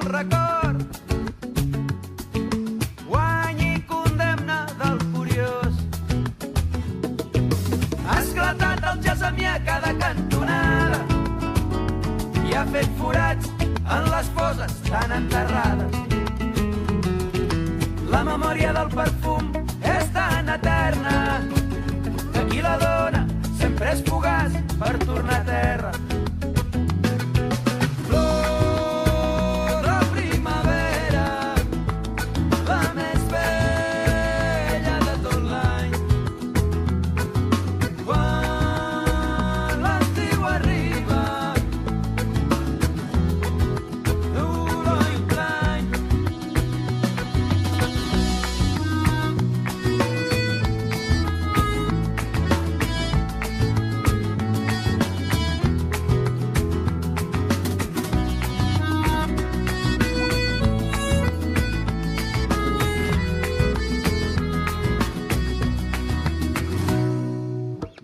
record. Guany i condemna del furiós. Ha esclatat el jazz a cada cantonada i ha fet forats en les fosses tan enterrades. La memòria del perfum és tan eterna que qui la dona sempre és fugaç per tornar a terra. Flor de primavera, la més bella de tot l'any. Quan l'estiu arriba, dolor i plany.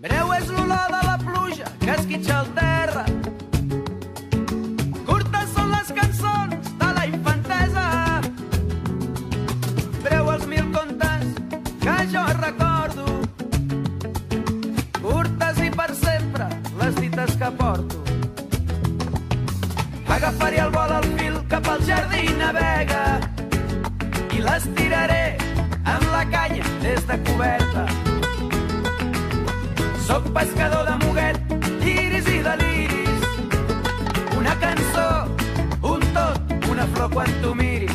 Breu és l'olor de la pluja que esquitxa el terra. Curtes són les cançons de la infantesa. Breu els mil contes que jo recordo. Curtes i per sempre les dites que porto. Agafaré el vol al fil cap al jardí navega i les tiraré amb la canya des de coberta. Soc pescador de muguet, iris i deliris. Una cançó, un tot, una flor quan tu miris.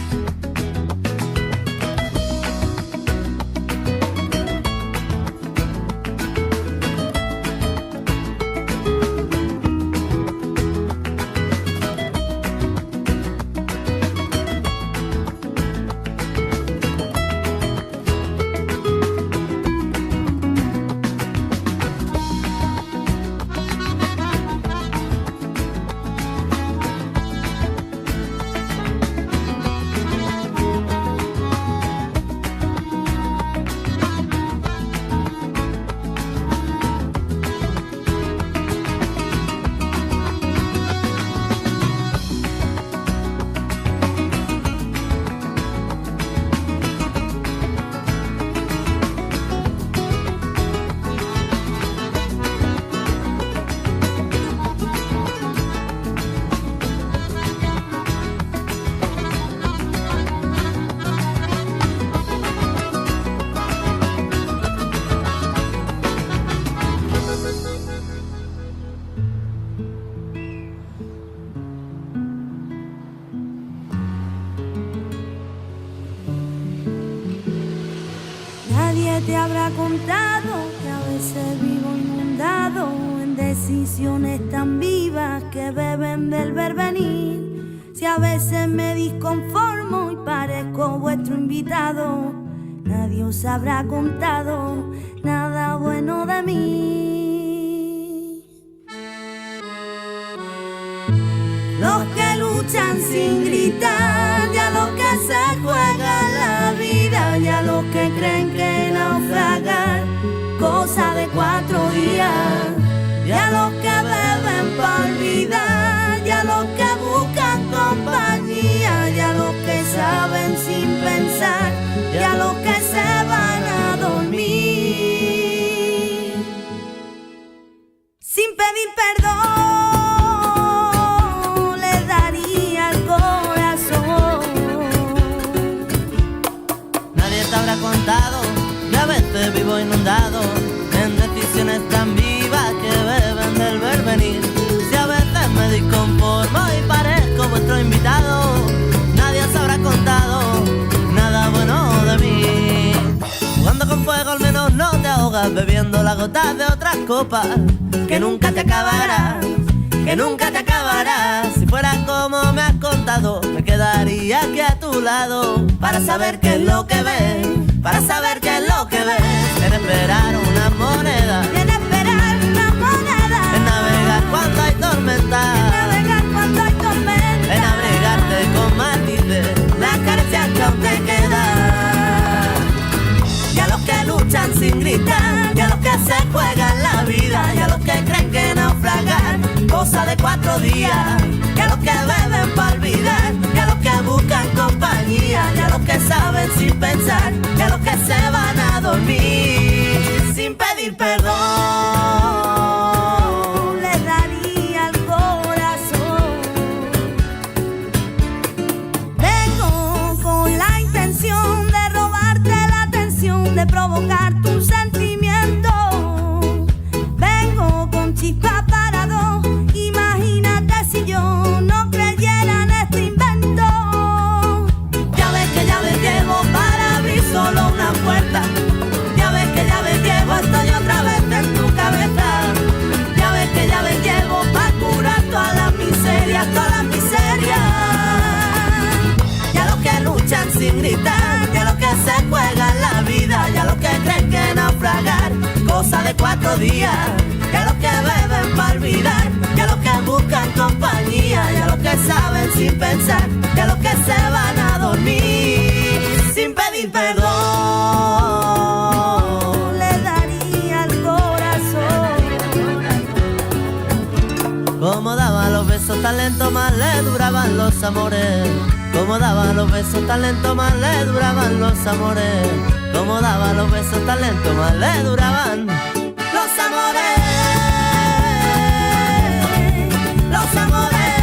Nadie te habrá contado que a veces vivo inundado en decisiones tan vivas que beben del vervenir. Si a veces me disconformo y parezco vuestro invitado, nadie os habrá contado nada bueno de mí. Los que luchan sin gritar, ya los que se juegan la vida, ya los que creen que naufragar, cosa de 4 días, ya los que beben por olvidar, ya los que buscan compañía, ya los que saben sin pensar, ya los que se van a dormir sin pedir perdón. Contado, y a veces vivo inundado en decisiones tan vivas que beben del vervenir. Si a veces me disconformo y parezco vuestro invitado, nadie os habrá contado nada bueno de mí. Jugando con fuego al menos no te ahogas, bebiendo las gotas de otras copas, que nunca te acabará, que nunca te acabará. Si fuera como me has contado, me quedaría aquí a tu lado para saber qué es lo que ves, para saber qué es lo que ves. En esperar una moneda, En esperar una moneda, en navegar cuando hay tormenta, en navegar cuando hay tormenta, en abrigarte con matices las caricias que aún te quedan. Y a los que luchan sin gritar, y a los que se juegan la vida, y a los que creen que naufragar cosa de 4 días, y a los que beben para olvidar, y a los que de provocar tu sentimiento. Vengo con chispa para dos. Imagínate si yo no creyera en este invento. Ya ves que llave llevo para abrir solo una puerta. Ya ves que llave llevo, estoy otra vez en tu cabeza. Ya ves que llave llevo para curar todas las miserias, todas las miserias. Ya los que luchan sin gritar, ya los que se juegan la vida, ya los que creen que naufragar, cosa de 4 días. Ya los que beben para olvidar, ya los que buscan compañía, ya los que saben sin pensar, ya los que se van a dormir sin pedir perdón. Le daría el corazón. Como daba los besos tan lentos, más le duraban los amores. Como daba los besos tan lentos, más le duraban los amores. Como daba los besos tan lentos, más le duraban los amores. Los amores,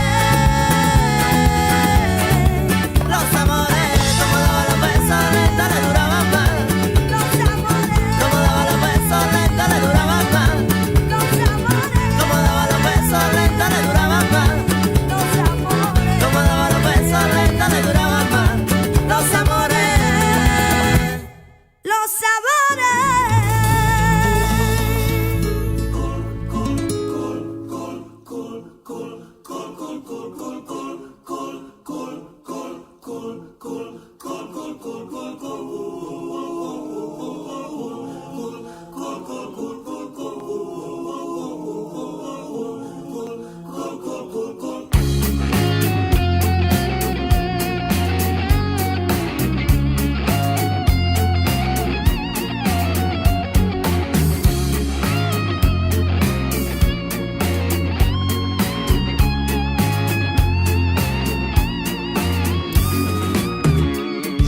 los amores, como daba los besos lentos le duraban más. Los amores, Como daba los besos lentos le duraban más. los amores, Como daba los besos lentos le duraban más. los amores, Como daba los besos lentos le duraban más. Los amores. los sabores.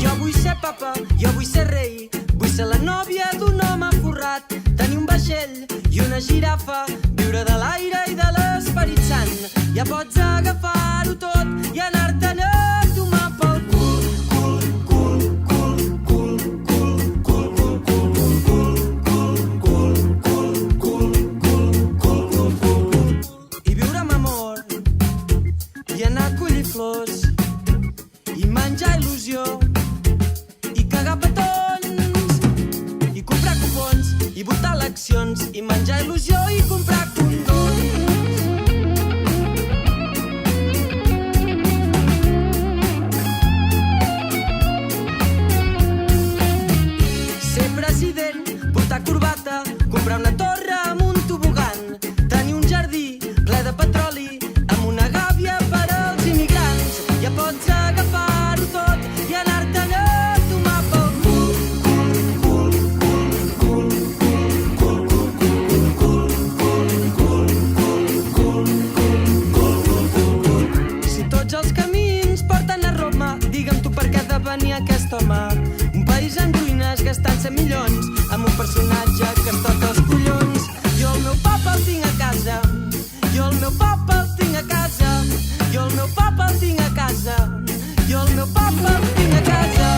Jo vull ser papa, jo vull ser rei, vull ser la nòvia d'un home forrat, tenir un vaixell i una girafa, viure de l'aire i de l'Esperit Sant. Ja pots agafar-ho tot i anar-te'n a tomar pel cul. I viure amb amor i anar a collir flors i menjar il·lusió i cagar petons i comprar cupons i votar eleccions i menjar il·lusió i comprar condons. Ser president, portar corbata, comprar una torre amb un tobogan, tenir un jardí ple de petroli amb una gàbia per als immigrants. Ja pots agafar-ho tot i anar-te'n a tomar pel cul. Si tots els camins porten a Roma, digue'm tu per què ha de venir aquest home. Un país en ruïnes gastant 100 milions amb un personatge que es toca els collons. Jo el meu papa el tinc a casa, jo el meu papa el tinc a casa, jo el meu papa el tinc a casa, jo el meu papa el tinc a casa.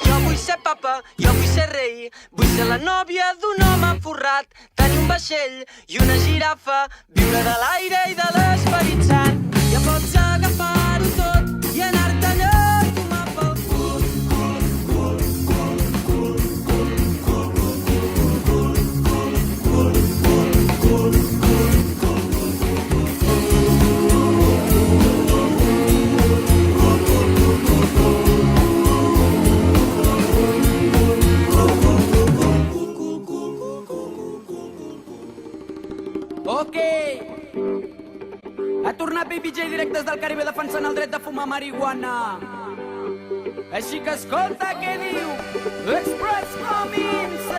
Jo vull ser papa, jo vull ser rei, vull ser la nòvia d'un home forrat, tenir un vaixell i una girafa, viure de l'aire i de l'Esperit Sant. Ja pots agafar-ho tot i anar-te'n a tomar pel cul. Ok! Ha tornat Baby J directes del Caribe defensant el dret de fumar marihuana. Així que escolta què diu l'Express Comince.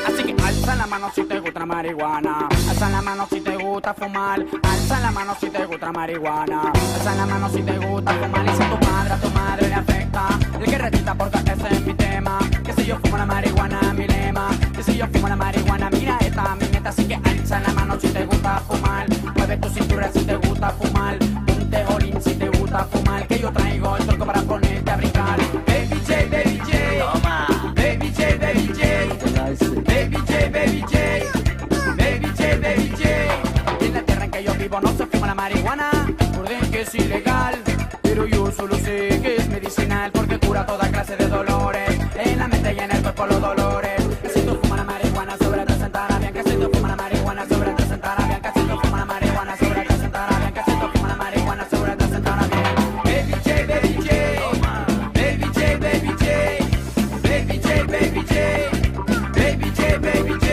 Así que alza la mano si te gusta marihuana. Alza la mano si te gusta fumar. Alza la mano si te gusta marihuana. Alza la mano si te gusta fumar. Y si a tu madre le afecta el que retita porque ese es mi tema. Que si yo fumo la marihuana, mi lema. Que si yo fumo la marihuana, mira esta mi meta. Así que alza la mano si te gusta fumar. Mueve tu cintura si te gusta fumar. Ponte olín si te gusta fumar. Que yo traigo el truco para ponerte a brincar. Baby J, Baby J. Toma. Baby J, Baby J. Baby J, Baby J. Baby J, Baby J. Y en la tierra en que yo vivo no se fuma la marihuana. Recuerden que es ilegal, pero yo solo sé que es medicinal porque cura toda clase de dolores. En la mente y en el cuerpo los dolores. Que si tú fumas la marihuana sobre te sentará bien. Que si tú fumas la marihuana sobre te sentará bien. Que si tú fumas la marihuana sobre te sentará bien. Que si tú fumas la marihuana sobre te sentará bien. Baby J, Baby J. Baby J, Baby J. Baby J, Baby J. Baby J, Baby J.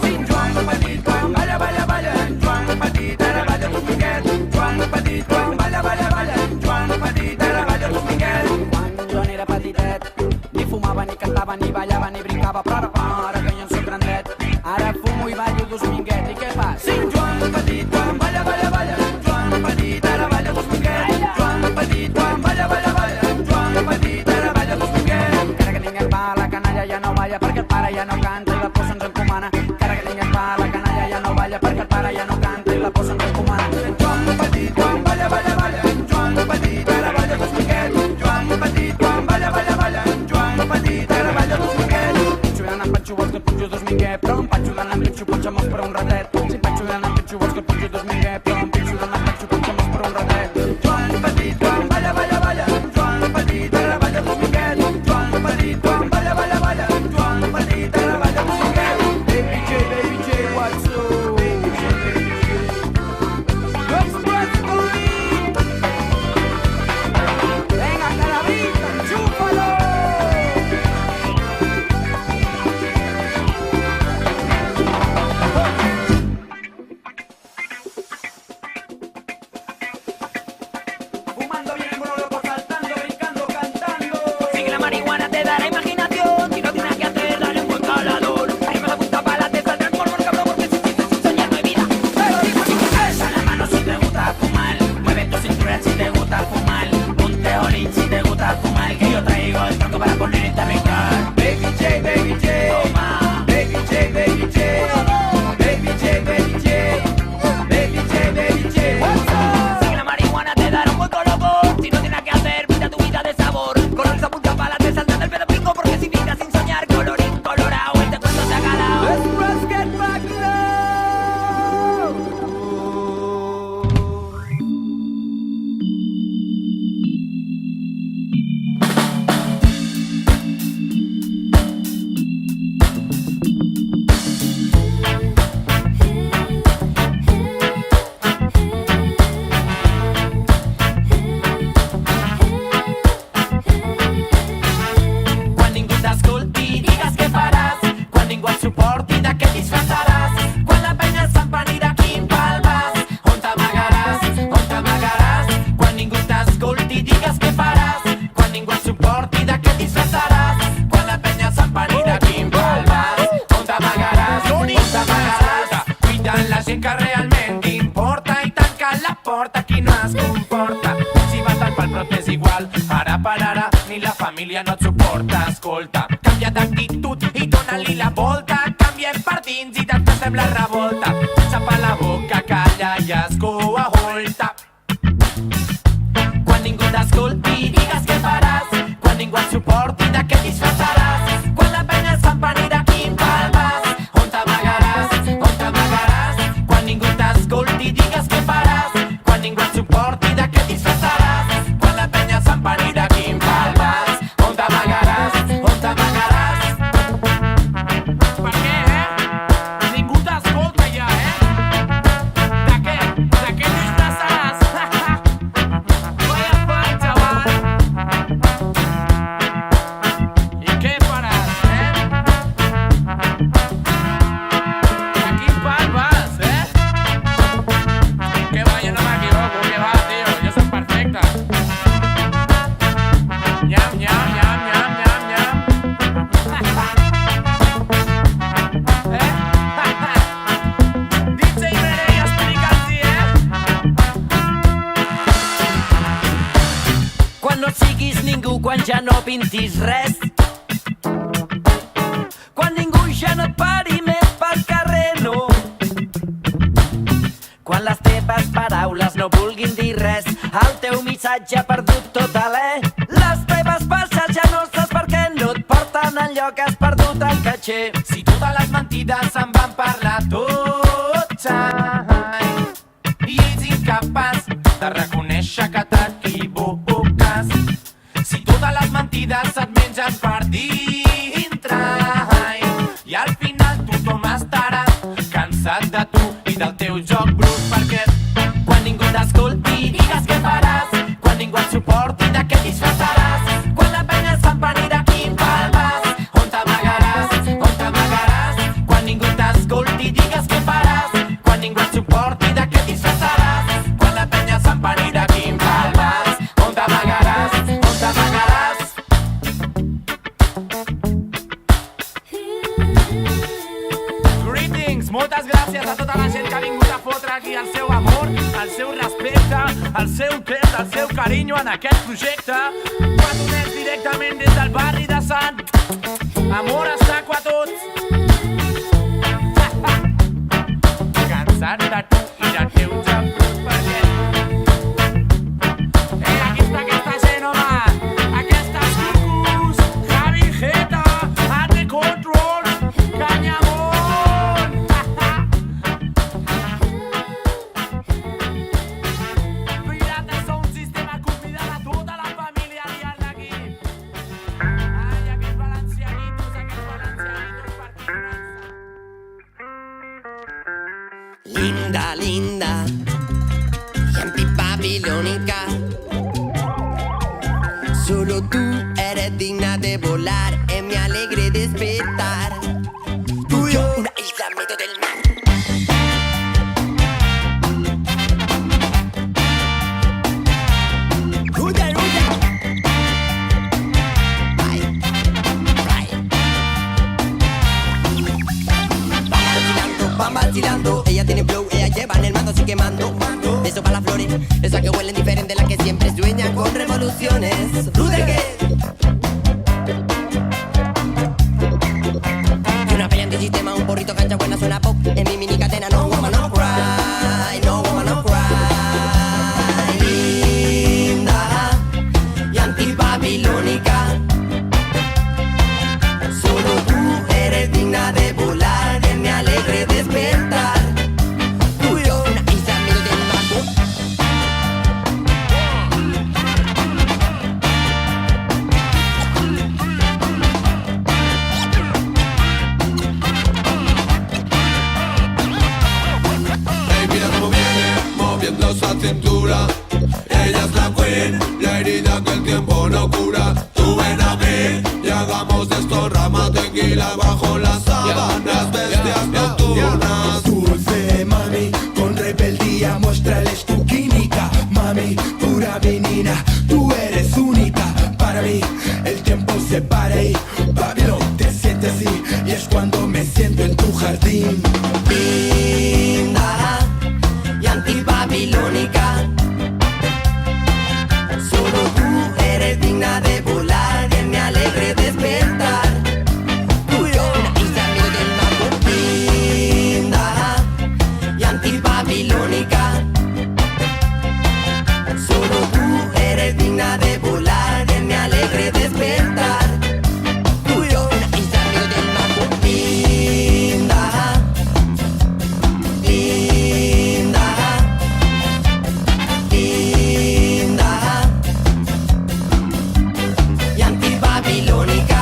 Sin Juan, patito, vaya, vaya, vaya. Juan, patita, la vaya tu Miguel. Juan, patito, vaya, vaya, vaya. Juan, patita, la vaya tu Miguel. Juan, Joan era petitet. Ni fumava, ni cantava, ni ballava, ni brincava. Però ara que jo en soc grandet. Ara fumo i ballo Dominguet. I què fas? Sin Joan, patito, vaya, vaya, vaya. Joan, patita, la vaya tu Miguel. Joan, patito, vaya, vaya, vaya. Joan, patita, la vaya tu Miguel. Encara que tingues pa, la canalla ja no balla perquè el pare ja no canta i la posa ens encomana. Encara que tingues pa, la canalla ja no balla perquè el pare ja no canta i la posa ens encomana. Joan, patito, vaya, vaya, vaya. Joan, patita, la vaya tu Miguel. Joan, patito, vaya, vaya, vaya. Joan, patita, la vaya tu Miguel. Xudant amb Panxo vols que et punxo Dominguet, però em Panxo xudant amb Panxo punxa'm per un ratet. Si Panxo xudant amb Panxo vols que et punxo Dominguet, però em Panxo xudant amb Panxo punxa'm per un ratet. Joan, patito, vaya, vaya, vaya. Joan, patita, la vaya tu Miguel. Joan, patito, vaya, vaya, vaya. Joan, patita, la vaya tu Miguel. Baby J, what's up? Baby J, Baby J. Express Police. Venga, carabita, chúpalo. Fumando bien como loco, saltando, brincando, cantando. Sigue la marihuana, te dará imaginación. Si no tienes nada que hacer, dale un buen calador. Ahí me la punta para te saldrá el polvo, cabrón, porque si quieres sin soñar no hay vida. Pero digo, así que alza la mano si te gusta fumar. Mueve tu cintura si te gusta fumar. Ponte olín si te gusta fumar. Que yo traigo el tronco para ponerte a brincar. Baby J, Baby J. Toma. Baby J, Baby J. Baby J, Baby J. Baby J, Baby J. What's up? Sigue la marihuana, te dará un buen colocón. Si no tienes nada que hacer, pinta tu vida de sabor. Con esa punta para te saltas del pedo pingo. Porque si vivas sin soñar, colorín colorado, este cuento se ha calado. Let's get back now. Quan ningú t'escolti, digues què faràs. Quan ningú et suporti, de què et disfressaràs. Quan la penya s'empanirà, quin pal vas. On t'amagaràs, on t'amagaràs. Quan ningú t'escolti, digues què faràs. Quan ningú et suporti, de què et disfressaràs. Quan la penya s'empanirà, quin pal vas. On t'amagaràs, on t'amagaràs. Cuidant la gent que realment t'importa i tanca la porta qui no es comporta. Si vas al pal però t'és igual, ara per ara ni la família no et suporta. Escolta, canvia d'actitud i dona-li la volta. Canviem per dins i t'estem la revolta. Xapa la boca, calla i escolta. Quan ningú t'escolti, digues què faràs. Quan ningú et suporti, de què et disfressaràs. Quan la penya s'empanirà, quin pal vas. On t'amagaràs, on t'amagaràs. Quan ningú t'escolti, digues què faràs. Quan ningú et suporti, de què et disfressaràs. Quan la penya s'empanirà, quin pal vas. On t'amagaràs, on t'amagaràs. Per què, Ningú t'escolta ja, De què quan ja no pintis res, quan ningú ja no et pari més pel carrer, no. Quan les teves paraules no vulguin dir res, el teu missatge ha perdut tot alè. Les teves passes ja no saps per què no et porten enlloc, has perdut el caché. Si totes les mentides se'n van parlar tots, i ets incapaç de reconèixer que t'equivoques. Si totes les mentides et mengen per dintre, i al final tothom estarà cansat de tu i del teu joc brut, perquè quan ningú t'escolti digues què faràs, quan ningú et suporti de què disfressaràs, quan la penya es fa parir de quin pal vas, on t'amagaràs, quan ningú t'escolti digues què faràs, quan ningú et suporti de què disfressaràs, quan la penya es fa parir de quin pal vas, on t'amagaràs, Greetings, moltes gràcies a tota la gent que ha vingut a fotre aquí el seu amor, el seu respecte, el seu temps, el seu carinyo en aquest projecte. Patonets directament des del barri de Sant. Amor a saco a tots. Cansat de tu i del teu joc, perquè... aquí està aquesta gent, home. Aquestes cucus, Javi Jeta, Ate Control, Canyamón. Pirates Sound System ha convidat a tota la família a liar-la aquí. Ai, aquests valencianitos per aquí. Linda, linda y antibabilónica. Solo tú eres digna de volar en mi alegre despertar. Tú y yo, una isla en medio del mar. Ruya, ruya. Ay, ay. Van vacilando, ella tiene flow, ella lleva en el mando, así quemando. Besos para las flores, esas que huelen diferente, las que siempre sueñan con revoluciones. Rude y una pelea antisistema, un porrito cancha buena, suena pop. En mi mini cadena, no woman, no cry, no woman, no cry. Linda y antibabilónica. Solo tú eres digna de volar en mi alegre despertar. Tú y yo, una isla en medio del mar. Hey, mira cómo viene, moviendo esa cintura. Ella es la queen, la herida que el tiempo no cura. Tú ven a mí y hagamos de esto rama tequila bajo las sábanas, bestias nocturnas. Dulce mami, con rebeldía muéstrales tu química. Mami, pura menina, tú eres única. Para mí el tiempo se para y Babilón te siente así. Y es cuando me siento en tu jardín. Linda y antibabilónica. Solo tú eres digna de volar en mi alegre despertar. Tú y yo, una isla en medio del mar. Linda y antibabilónica. Solo tú eres digna de volar en mi alegre despertar. Tú y yo, una isla en medio del mar. Linda, linda, linda y antibabilónica.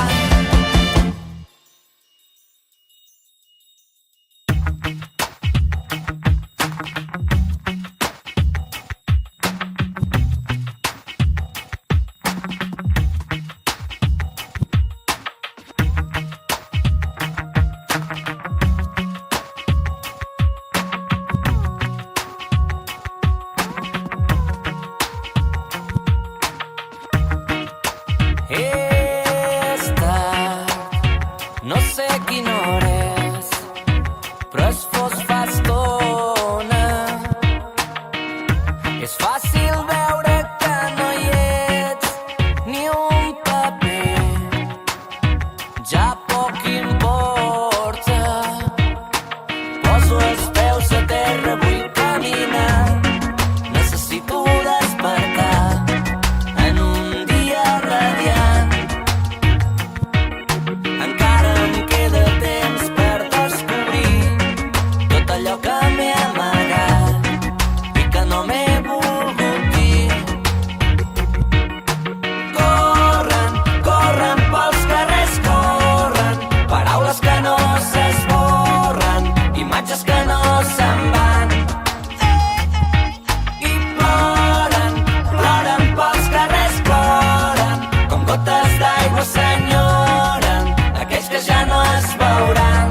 Esta, no sé quina hora és, però es fos fa estona. És fàcil veure que no hi ets ni un allò que m'he amagat i que no m'he volgut dir. Corren, corren pels carrers, corren, paraules que no s'esborren, imatges que no se'n van. I ploren, ploren pels carrers, ploren, com gotes d'aigua s'enyoren aquells que ja no es veuran.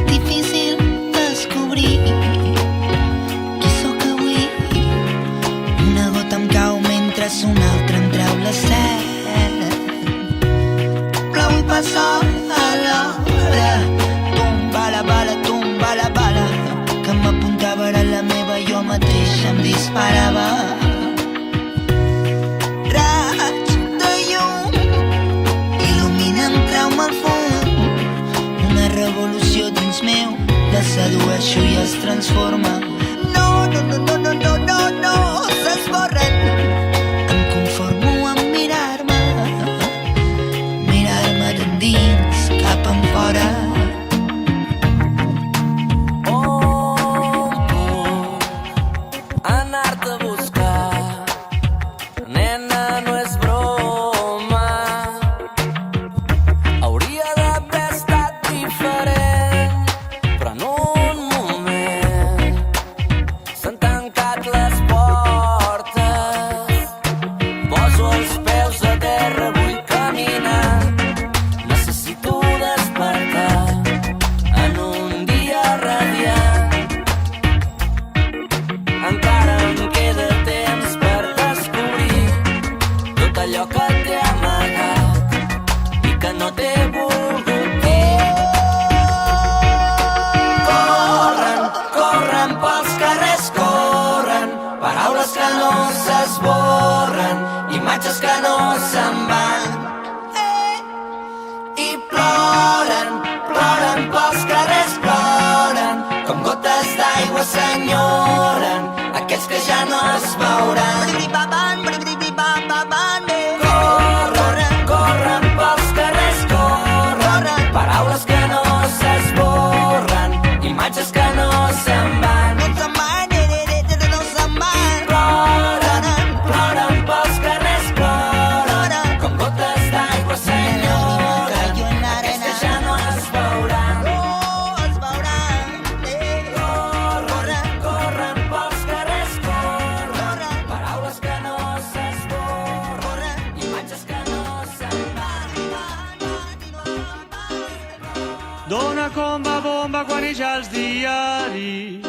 Difícil descobrir qui sóc avui. Una gota em cau mentre una altra em treu la set. Plou i passa a l'hora. Tomba la bala que m'apuntava era la meva, jo mateix em disparava. Raig de llum il·luminen, treu-me al fum. Una revolució dins meu, la sedueixo i es transforma. No, s'esborren. Em conformo amb mirar-me d'endins cap enfora. On puc anar-te a buscar? Nena, no és broma. Hauria d'haver estat diferent, però en un moment s'han tancat les portes. Poso els peus a terra, vull caminar. Necessito despertar en un dia radiant. Encara em queda temps per descobrir tot allò que t'he amagat i que no t'he volgut dir. Corren, corren pels carrers, corren, paraules que no s'esborren, imatges que no se'n van. I ploren, ploren pels carrers, ploren, com gotes d'aigua s'enyoren aquells que ja no es veuran. Corren, corren pels carrers, corren, paraules que no s'esborren, imatges que no se'n van. Ploren, ploren pels carrers, ploren, com gotes d'aigua s'enyoren aquells que ja no es veuran. Corren, corren pels carrers, corren, paraules que no s'esborren, imatges que no se'n van. Dona com va bomba quan hi ja els diaris.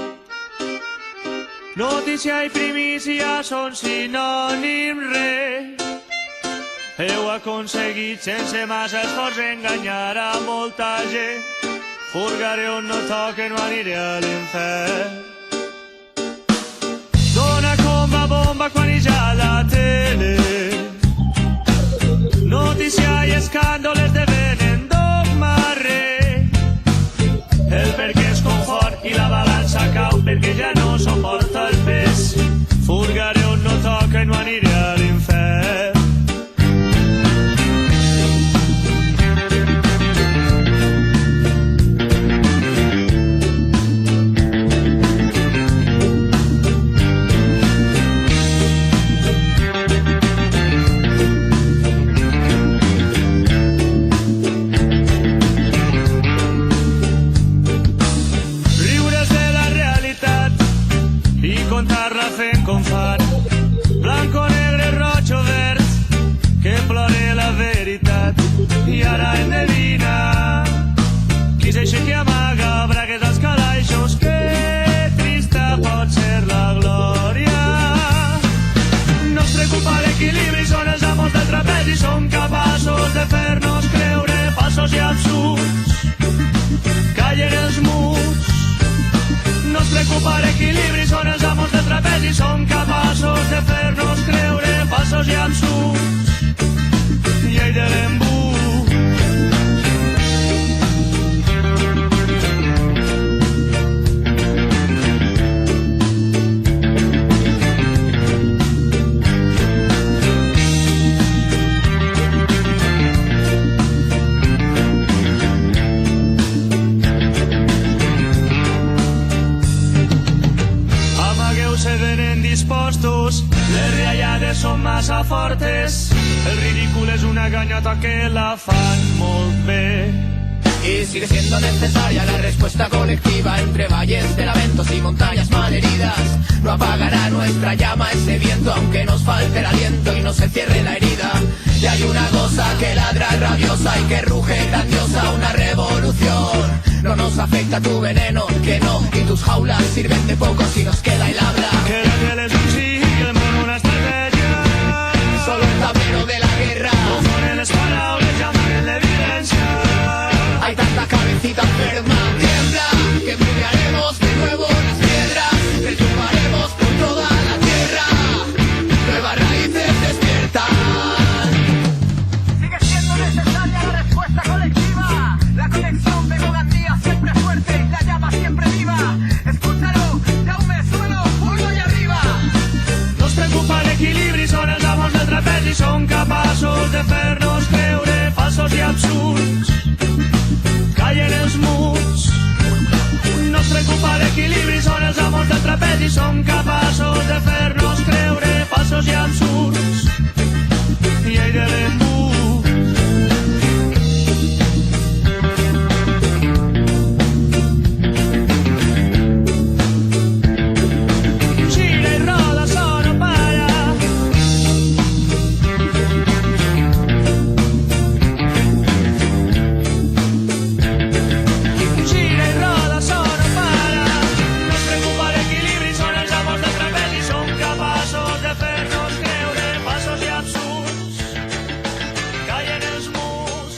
Notícia i primícia són sinònim res. Heu aconseguit sense massa esforç enganyar a molta gent. Furgaré on no toque, no aniré a l'infern. Dona com va bomba quan hi ja la tele. Notícia i escàndol esdevenen dogma re. El perquè és confort i la balança cau perquè ja no suporta el pes. Furgaré on no toque, no aniré a l'infern. Riure's de la realitat i contar-la fent com fan. Blanco, negre, roig o verd, que plore la veritat. I ara endevina qui és eixe que amaga bragues als calaixos. Que trista pot ser la glòria. No ens preocupa l'equilibri, són els amos del trapezi. Són capaços de fer-nos creure falsos i absurds. Callen els muts. No ens preocupa l'equilibri, són els amos del trapezi. Són capaços de fer-nos creure falsos i absurds. Llei de l'embut. nota que la fan molt bé. Y sigue siendo necesaria la respuesta colectiva entre valles de lamentos y montañas malheridas. No apagará nuestra llama ese viento, aunque nos falte el aliento y no se cierre la herida. Y hay una cosa que ladra rabiosa y que ruge grandiosa, una revolución. No nos afecta tu veneno, que no, y tus jaulas sirven de poco si nos queda el habla. Que la piel es un sí, que el mono una estrategia. Solo un tablero de la guerra. Confonen les paraules, llamen l'evidència. Hay tanta cabecita enferma, tiembla, que empuñaremos de nuevo las piedras, retumbaremos por toda la tierra, nuevas raíces despiertan. Sigue siendo necesaria la respuesta colectiva, la conexión de Gandía siempre fuerte y la llama siempre viva. Escúchalo, Jaume, súbelo, pullo y arriba. No ens preocupa l'equilibri, són els amos del trapezi, són capaços de fer-nos creure falsos i absurds. Callen els muts. No ens preocupa l'equilibri, són els amos del trapezi, són capaços de fer-nos creure falsos i absurds. I ell de l'embut. Gira i roda, això no para. Gira i roda, això no para. No ens preocupa l'equilibri, són els amos del trapezi, són capaços de fer-nos creure falsos i absurds. Callen els muts.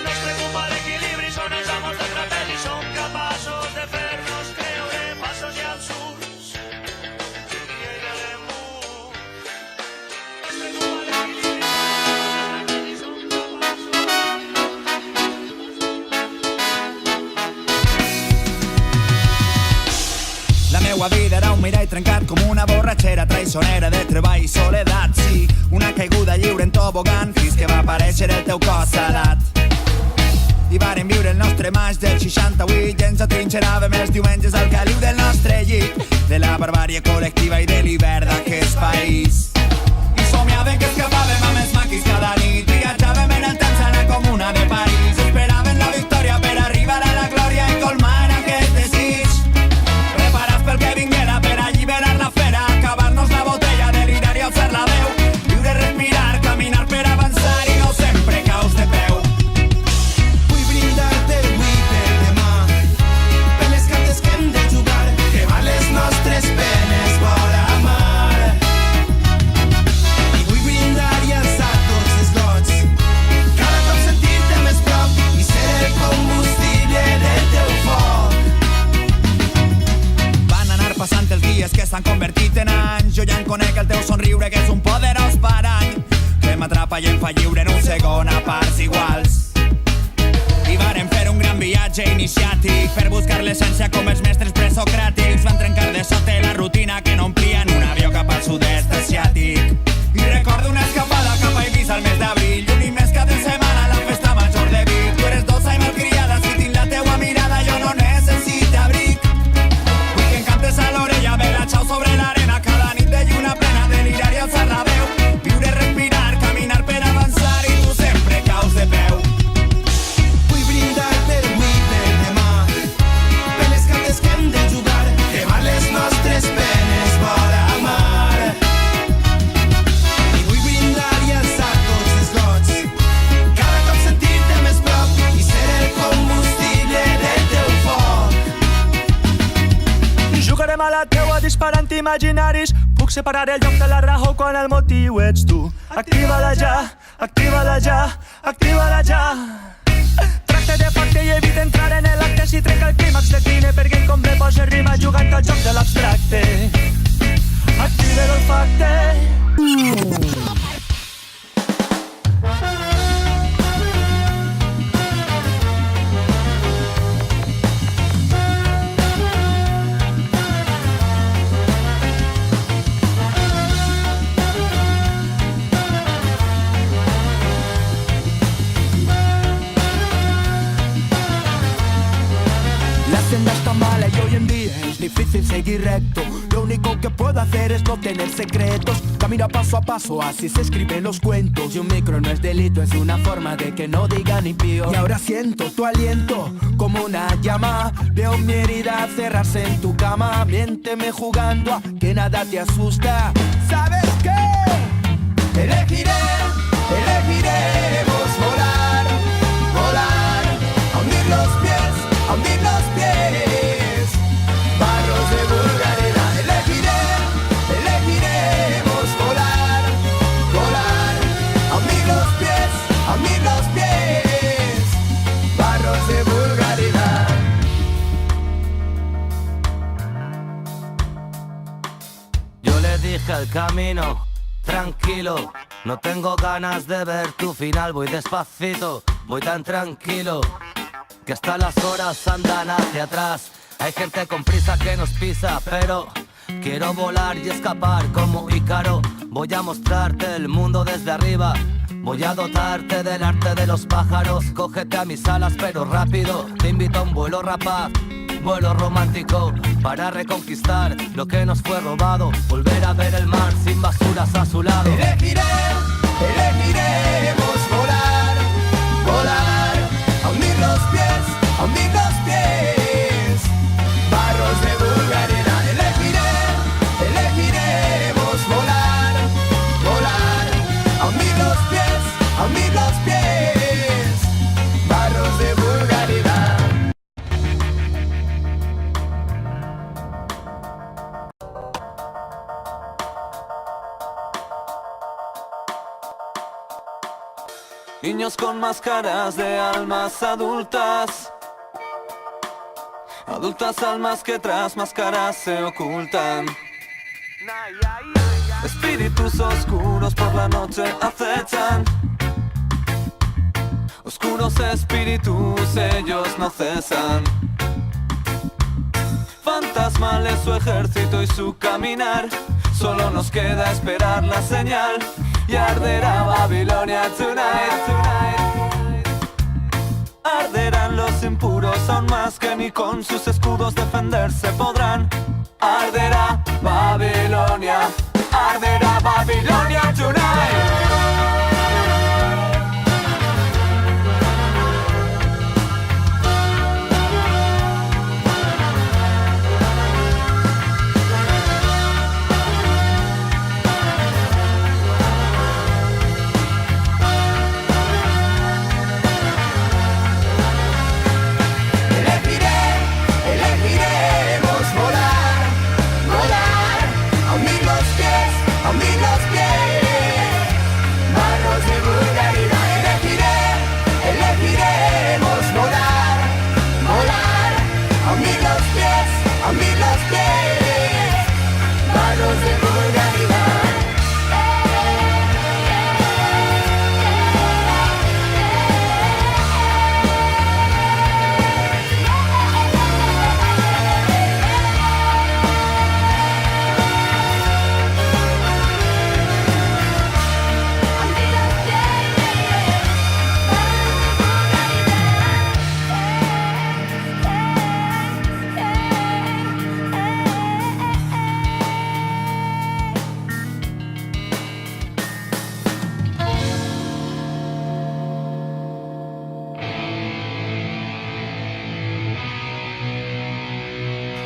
No ens preocupa l'equilibri, són els amos del trapezi, són capaços de fer-nos creure falsos i absurds. I ell de l'embut. No ens preocupa l'equilibri, són La meua vida era un mirall trencat com una borratxera traïsonera de treball i soledat. Sí, una caiguda lliure en tobogan fins que va aparèixer el teu cos salat. I vàrem viure el nostre maig del 68 i ens atrinxeràvem els diumenges al caliu del nostre llit, de la barbàrie col·lectiva i de l'hivern d'aquest país. I somiàvem que escapàvem amb els maquis cada nit, viatjàvem en el temps a la comuna de París, esperàvem la victòria per arribar a la glòria i colmar aquest desig. Preparats pel que vinguera per alliberar la fera, acabar-nos la botella, delirar i alçar la veu, viure, respirar, caminar per avançar i no sempre caus de peu. Vull brindar-te avui per demà, per les cartes que hem de jugar, cremar les nostres penes vora mar. I vull brindar i alçar tots els gots, cada cop sentir-te més prop i ser el combustible del teu foc. Van anar passant els dies que s'han convertit en anys, jo ja en conec el teu somriure que és un poderós parany que m'atrapa i em fa lliure en un segon a parts iguals. I vàrem fer un gran viatge iniciàtic per buscar l'essència com els mestres presocràtics. Van trencar de sota la rutina que no omplien un avió cap al sud-est asiàtic. I recordo una escapada cap a Eivissa al mes d'abril, l'únic mes cap de setmana a la festa major de Vic. Tu eres dolça i malcriada, si tinc la teua mirada jo no necessito abric. Vull que em cantes a l'orella, vela xau sobre l'arena, cada nit de lluna plena, delirar i alçar la veu, viure, respirar, caminar per avançar i tu sempre caus de peu. Vull brindar-te avui per demà, per les cartes que hem de jugar, cremar les nostres penes vora mar. I vull brindar i alçar tots els gots, cada cop sentir-te més prop i ser el combustible del teu foc. Jugarem a la teua disparant imaginaris. Puc separar el lloc de la raó quan el motiu ets tu. Activa-la ja, activa-la ja, activa-la ja. Tracta de pacte i evita entrar en l'acte. Si trenca el clímax decline perquè el comble posa rima jugant al joc de l'abstracte. Activa l'olfacte. La senda está mala y hoy en día es difícil seguir recto. Lo único que puedo hacer es no tener secretos. Camina paso a paso, así se escriben los cuentos. Y un micro no es delito, es una forma de que no diga ni pío. Y ahora siento tu aliento como una llama. Veo mi herida cerrarse en tu cama. Miénteme jugando a que nada te asusta. ¿Sabes qué? Elegiremos volar, volar, a hundir los pies, a hundir los pies. Barros de vulgaridad. Elegiremos volar, volar, a hundir los pies, a hundir los pies. Barros de vulgaridad. Yo le dije al camino, tranquilo, no tengo ganas de ver tu final. Voy despacito, voy tan tranquilo, que hasta las horas andan hacia atrás. Hay gente con prisa que nos pisa, pero quiero volar y escapar como Ícaro. Voy a mostrarte el mundo desde arriba, voy a dotarte del arte de los pájaros. Cógete a mis alas pero rápido, te invito a un vuelo rapaz, vuelo romántico, para reconquistar lo que nos fue robado. Volver a ver el mar sin basuras a su lado. Elegiremos volar, volar, a hundir los pies, a hundir los pies. Barros de vulgaridad. Elegiremos volar, volar, a hundir los pies, a hundir los pies. Barros de vulgaridad. Niños con máscaras de almas adultas, adultas almas que tras máscaras se ocultan. Espíritus oscuros por la noche acechan, oscuros espíritus ellos no cesan. Fantasmales su ejército y su caminar, solo nos queda esperar la señal. Y arderá Babilonia tonight, tonight. Arderán los impuros aún más que ni con sus escudos defenderse podrán. Arderá Babilonia tonight.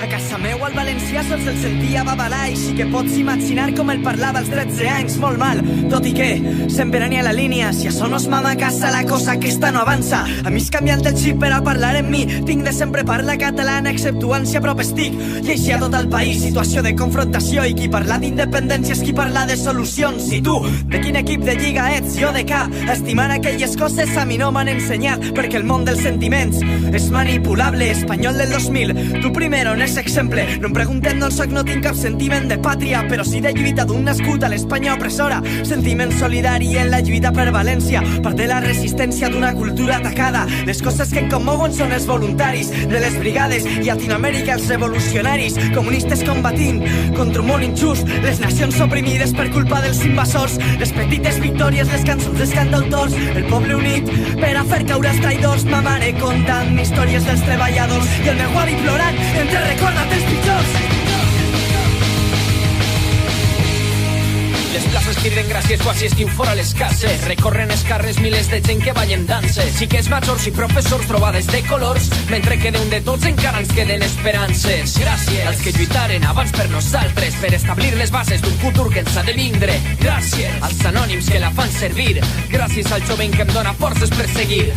A casa meu al valencià sols el sentia babalar i sí que pots imaginar com el parlava als 13 anys molt mal, tot i que sempre n'hi ha la línia, si això no es mama a casa la cosa aquesta no avança. A mi és canviant el xip per a parlar en mi, tinc de sempre parlar catalana exceptuant si a prop estic. I així a tot el país, situació de confrontació i qui parla d'independència és qui parla de solucions. I tu, de quin equip de lliga ets? Jo de cap. Estimant aquelles coses a mi no m'han ensenyat, perquè el món dels sentiments és manipulable. Espanyol del 2000, tu primero en ese exemple. No em preguntem d'on soc, no tinc cap sentiment de pàtria, però sí de lluita d'un nascut a l'Espanya opressora. Sentiment solidari en la lluita per València, part de la resistència d'una cultura atacada. Les coses que em commouen són els voluntaris de les brigades i a Latinoamèrica els revolucionaris, comunistes combatint contra un món injust, les nacions oprimides per culpa dels invasors, les petites victòries, les cançons dels cantautors, el poble unit per a fer caure els traïdors. Ma mare contant històries dels treballadors i el meu avi plorant entre recorda't els pitjors. Les places criden gràcies quasi estiu fora les cases. Recorren els carrers milers de gent que ballen danses. Xiquets majors i professors trobades de colors, mentre que d'un de tots encara ens queden esperances. Gràcies als que lluitaren abans per nosaltres, per establir les bases d'un futur que ens ha de vindre. Gràcies als anònims que la fan servir. Gràcies al jovent que em dóna forces per seguir.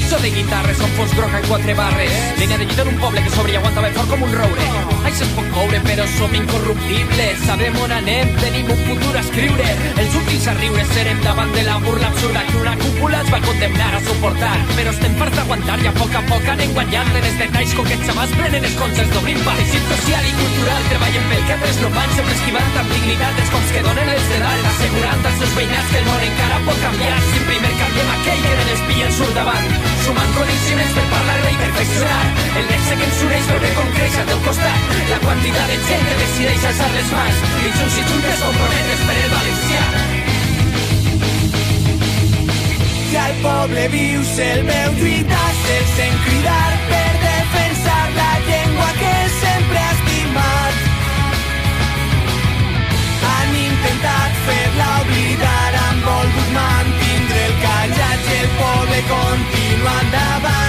So de guitarres com fons groc en 4 barres, línia de lluita d'un poble que sobre i aguanta ben fort com un roure. Ai, se'ns pot coure però som incorruptibles, sabem on anem, tenim un futur a escriure. Els últims a riure serem davant de la burla absurda que una cúpula ens va condemnar a suportar. Però estem farts d'aguantar i a poc anem guanyant en els detalls coquets abans prenen els concerts d'obrim pareixit social i cultural. Treballen pel que altres no van, sempre esquivant amb dignitat els cops que donen els de dalt, assegurant als seus veïnats que el món encara pot canviar. Si primer canviem aquell que en els pillen surt davant, sumant condicions per parlar-ne i perfeccionar el nexe que ens uneix, veure com creix al teu costat la quantitat de gent que decideix alçar les mans i junts juntes comprometes per el valencià. I al poble viu se'l veu lluitar, se'l sent cridar per defensar la llengua que sempre ha estimat. Han intentat fer-la oblidar, han volgut mantindre el callat i el poble continua endavant.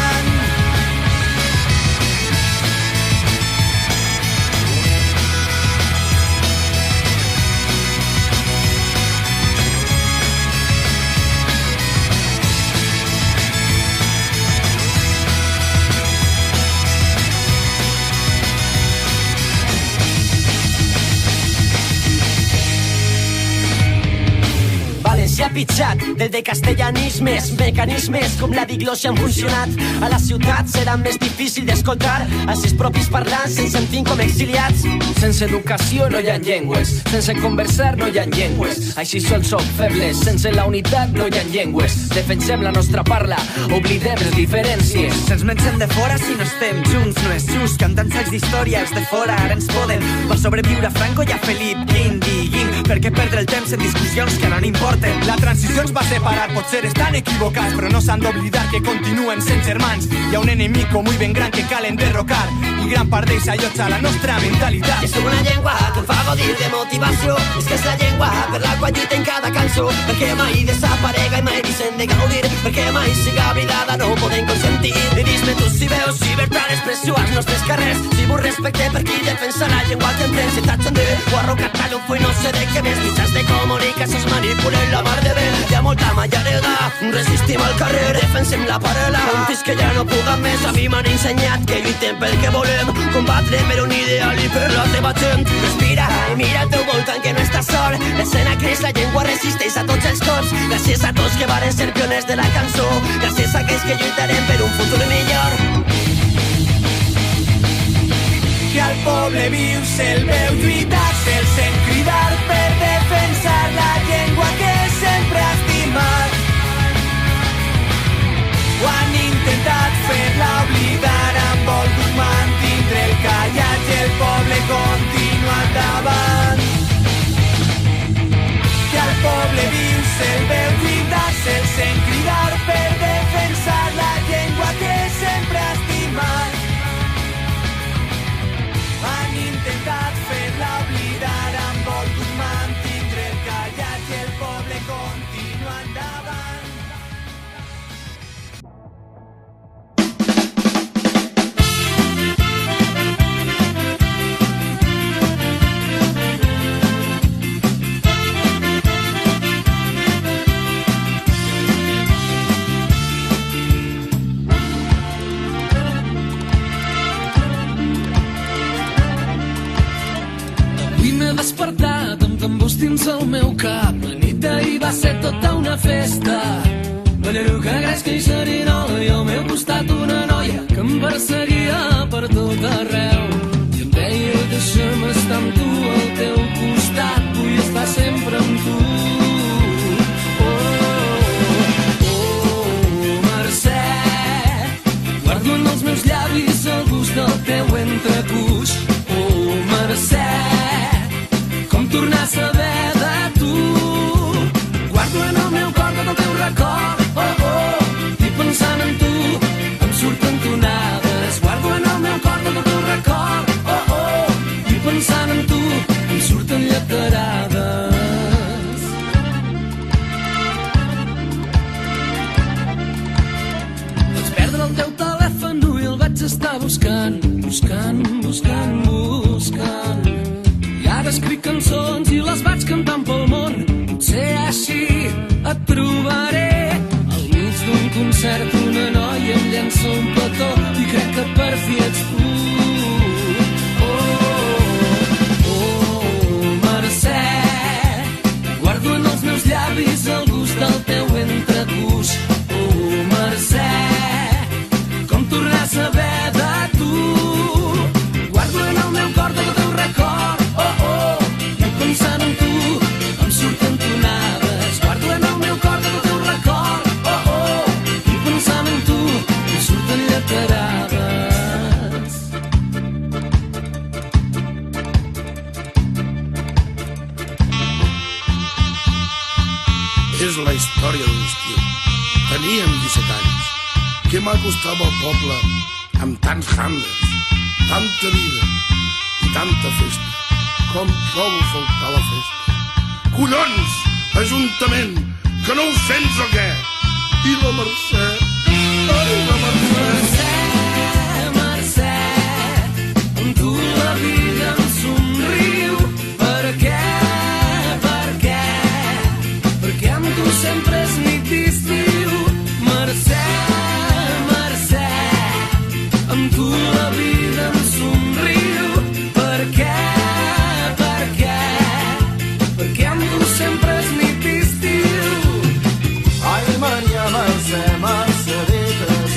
Valencià pitjat, del de castellanismes, mecanismes com la diglòsia han funcionat. A la ciutat serà més difícil d'escoltar, als seus propis parlants se'ns sentim com exiliats. Sense educació no hi ha llengües, sense conversar no hi ha llengües, així sols som febles, sense la unitat no hi ha llengües. Defensem la nostra parla, oblidem les diferències. Se'ns mengen de fora si no estem junts, no és just, cantant sacs d'història, els de fora ara ens poden. Per sobreviure a Franco i a Felip, diguin, per què perdre el temps en discussions que no n'importen. La transició ens va separar, potser estan equivocats, però no s'han d'oblidar que continuen sent germans. Hi ha un enemic muy ben gran que cal enderrocar, i gran part d'ells allotja la nostra mentalitat. És una llengua que em fa gaudir de motivació, és que és la llengua per la qual lluita en cada cançó, perquè mai desaparega i mai deixem de gaudir, perquè mai siga oblidada, no ho podem consentir. I dis-me tu si veus llibertat d'expressió als nostres carrers, si vos respecte per qui defensa la llengua que emprem, si tatxen de guarro catalufo i no sé de què més, mitjans de comunicació es manipulen la mar de bé. Hi ha molta mallarega, resistim al carrer, defensem la paraula, fins que ja no puguen més. A mi m'han ensenyat que lluitem pel que volem, combatre per un ideal i per la teva gent. Respira i mira al teu voltant que no estàs sol, l'escena creix, la llengua resisteix a tots els cops. Gràcies a tots que varen ser pioners de la cançó, gràcies a aquells que lluitarem per un futur millor. Que al poble viu se'l veu lluitar, se'l sent cridar per defensar la llengua que sempre ha estimat. Ho han intentat fer-la oblidar, han volgut mantindre el callat i el poble continua endavant. Que al poble viu se'l veu lluitar, se'l sent cridar per defensar la llengua que sempre ha estimat. Han intentat fer-la oblidar, han volgut mantindre el callat i el poble continua endavant. M'he despertat amb tambors dins el meu cap. La nit d'ahir va ser tota una festa. Ballero que gresca i xerinola i al meu costat una noia que em perseguia per tot arreu. I em deia deixa'm estar amb tu al teu costat, vull estar sempre amb tu. Mercè, guardo en els meus llavis el gust del teu entrecús. Mercè, tornar a saber de tu. Guardo en el meu cor tot el teu record, i pensant en tu em surten tonades. Guardo està buscant, buscant, buscant, buscant. I ara escric cançons i les vaig cantant pel món. Potser així et trobaré al mig d'un concert, una noia em llença un petó i crec que per fi ets tu. Mercè, guardo en els meus llavis el gust del teu entregús. Mercè, com tornar a saber de tu. Guardo en el meu cor del teu record, i pensant en tu em surten tonades. Guardo en el meu cor del teu record, i pensant en tu em surten lleterades. És la història d'un estiu. Teníem 17 anys. Què m'acostava al poble amb tants Hamlets, tanta vida i tanta festa. Com trobo a faltar la festa. Collons, Ajuntament, que no ho sents o què? I la Mercè, ai la Mercè. Mercè, amb tu la vida em somriu. Per què? Per què? Perquè amb tu sempre és nit d'estiu. Mercè, Mercè, amb tu la vida em somriu. Per què? Per què? Perquè amb tu sempre és nit d'estiu. Ai, Maria Mercè, Mercedetes,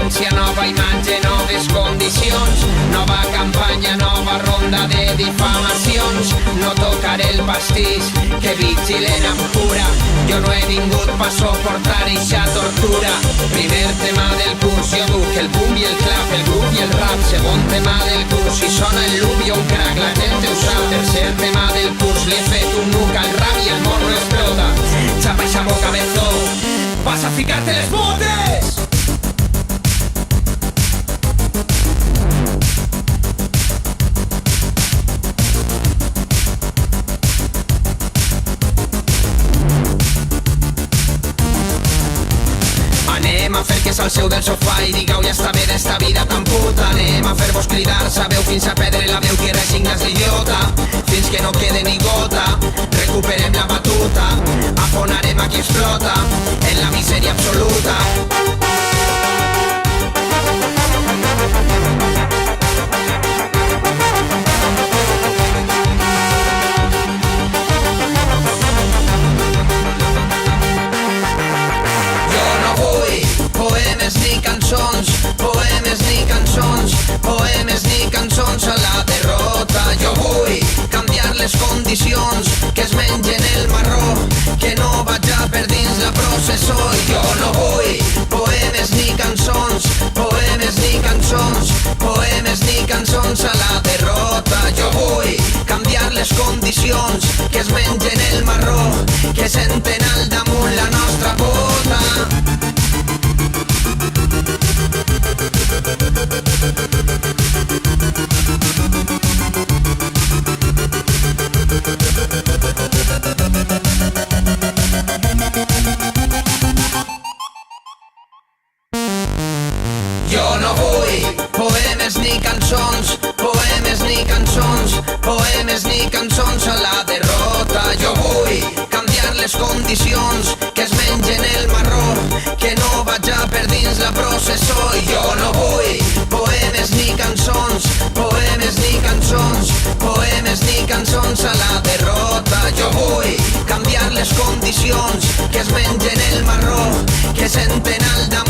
presidència, nova imatge, noves condicions, nova campanya, nova ronda de difamacions. No tocaré el pastís que vigilen amb cura, jo no he vingut pa soportar eixa tortura. Primer tema del curs, jo duc el boom i el clap, el grup i el rap. Segon tema del curs, si sona el loop i un crack, la gent ho sap. Tercer tema del curs, l'he fet un nuc al rap i el món no explota. Xapa eixa boca, bezo, vas a ficarte les botes! Anem a fer que s'alceu del sofà i digueu ja està bé d'esta vida tan puta. Anem a fer-vos cridar, sabeu, fins a perdre la veu que resignes l'idiota, fins que no quede ni gota. Recuperem la batuta, afonarem a qui explota en la misèria absoluta. Poemes ni cançons, poemes ni cançons, poemes ni cançons a la derrota. Jo vull canviar les condicions, que es mengen el marró, que no vaig a per dins la processó. Jo no vull poemes ni cançons, poemes ni cançons, poemes ni cançons a la derrota. Jo vull canviar les condicions, que es mengen el marró, que senten al damunt la nostra pota. Jo no vull poemes ni cançons, poemes ni cançons, poemes ni cançons a la derrota. Jo vull canviar les condicions, que es mengen el marró, que no vaig a per dins la processó. Jo no vull poemes ni cançons, poemes ni cançons, poemes ni cançons a la derrota. Jo vull canviar les condicions, que es mengen el marró, que senten al damunt